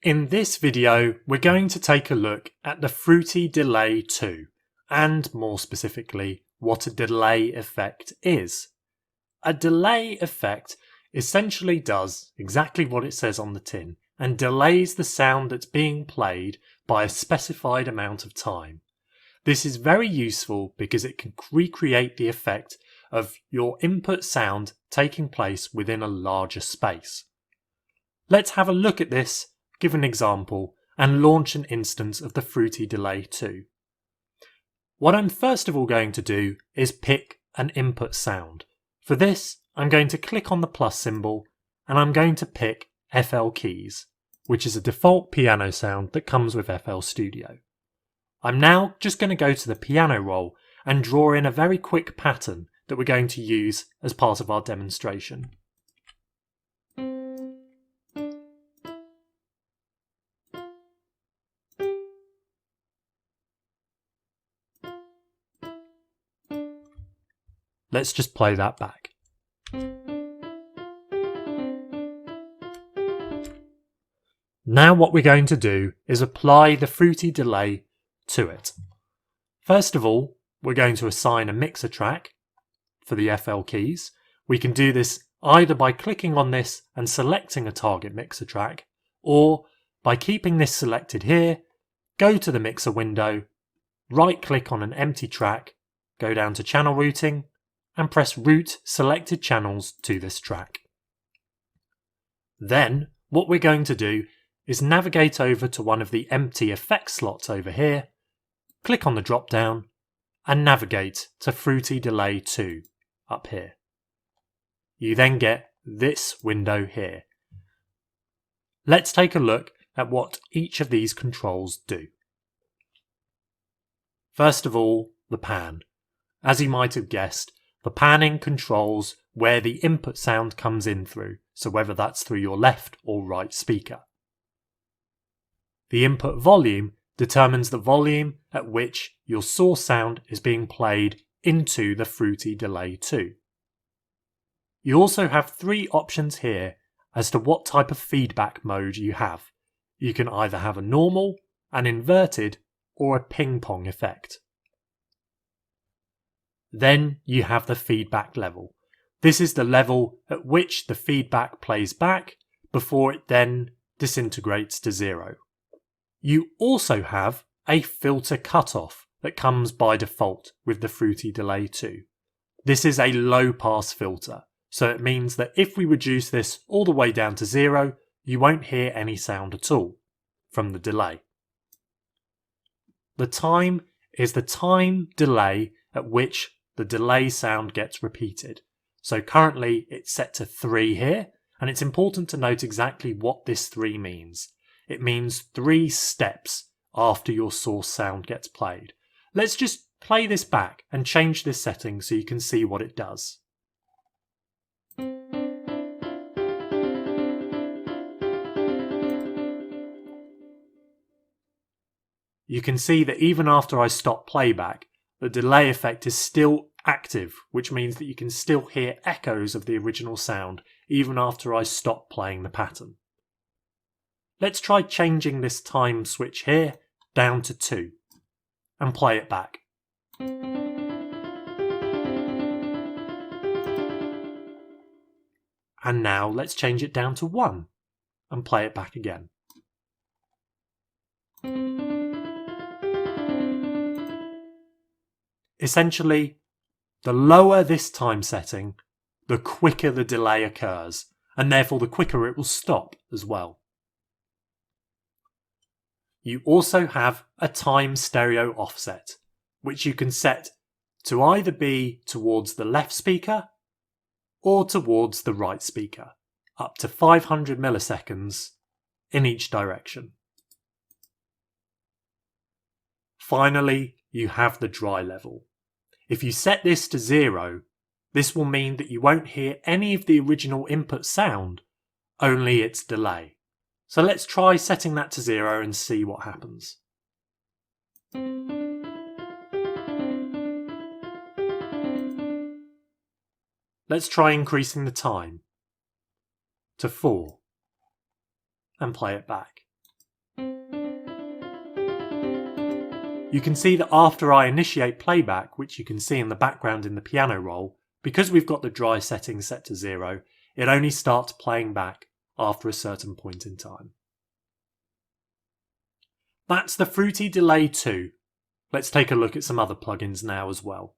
In this video, we're going to take a look at the Fruity Delay 2, and more specifically, what a delay effect is. A delay effect essentially does exactly what it says on the tin, and delays the sound that's being played by a specified amount of time. This is very useful because it can recreate the effect of your input sound taking place within a larger space. Let's have a look at this, give an example, and launch an instance of the Fruity Delay 2. What I'm first of all going to do is pick an input sound. For this, I'm going to click on the plus symbol and I'm going to pick FL Keys, which is a default piano sound that comes with FL Studio. I'm now just going to go to the piano roll and draw in a very quick pattern that we're going to use as part of our demonstration. Let's just play that back. Now what we're going to do is apply the Fruity Delay to it. First of all, we're going to assign a mixer track for the FL keys. We can do this either by clicking on this and selecting a target mixer track, or by keeping this selected here, go to the mixer window, right click on an empty track, go down to channel routing, and press route selected channels to this track. Then what we're going to do is navigate over to one of the empty effect slots over here, click on the drop down and navigate to Fruity Delay 2 up here. You then get this window here. Let's take a look at what each of these controls do. First of all, the pan. As you might have guessed, the panning controls where the input sound comes in through, so whether that's through your left or right speaker. The input volume determines the volume at which your source sound is being played into the Fruity Delay 2. You also have three options here as to what type of feedback mode you have. You can either have a normal, an inverted, or a ping-pong effect. Then you have the feedback level. This is the level at which the feedback plays back before it then disintegrates to zero. You also have a filter cutoff that comes by default with the Fruity Delay 2. This is a low pass filter, so it means that if we reduce this all the way down to zero, you won't hear any sound at all from the delay. The time is the time delay at which the delay sound gets repeated. So currently it's set to 3 here, and it's important to note exactly what this 3 means. It means 3 steps after your source sound gets played. Let's just play this back and change this setting so you can see what it does. You can see that even after I stop playback, the delay effect is still active, which means that you can still hear echoes of the original sound even after I stop playing the pattern. Let's try changing this time switch here down to 2 and play it back. And now let's change it down to 1 and play it back again. Essentially, the lower this time setting, the quicker the delay occurs, and therefore the quicker it will stop as well. You also have a time stereo offset, which you can set to either be towards the left speaker or towards the right speaker, up to 500 milliseconds in each direction. Finally, you have the dry level. If you set this to 0, this will mean that you won't hear any of the original input sound, only its delay. So let's try setting that to 0 and see what happens. Let's try increasing the time to 4 and play it back. You can see that after I initiate playback, which you can see in the background in the piano roll, because we've got the dry setting set to 0, it only starts playing back after a certain point in time. That's the Fruity Delay 2. Let's take a look at some other plugins now as well.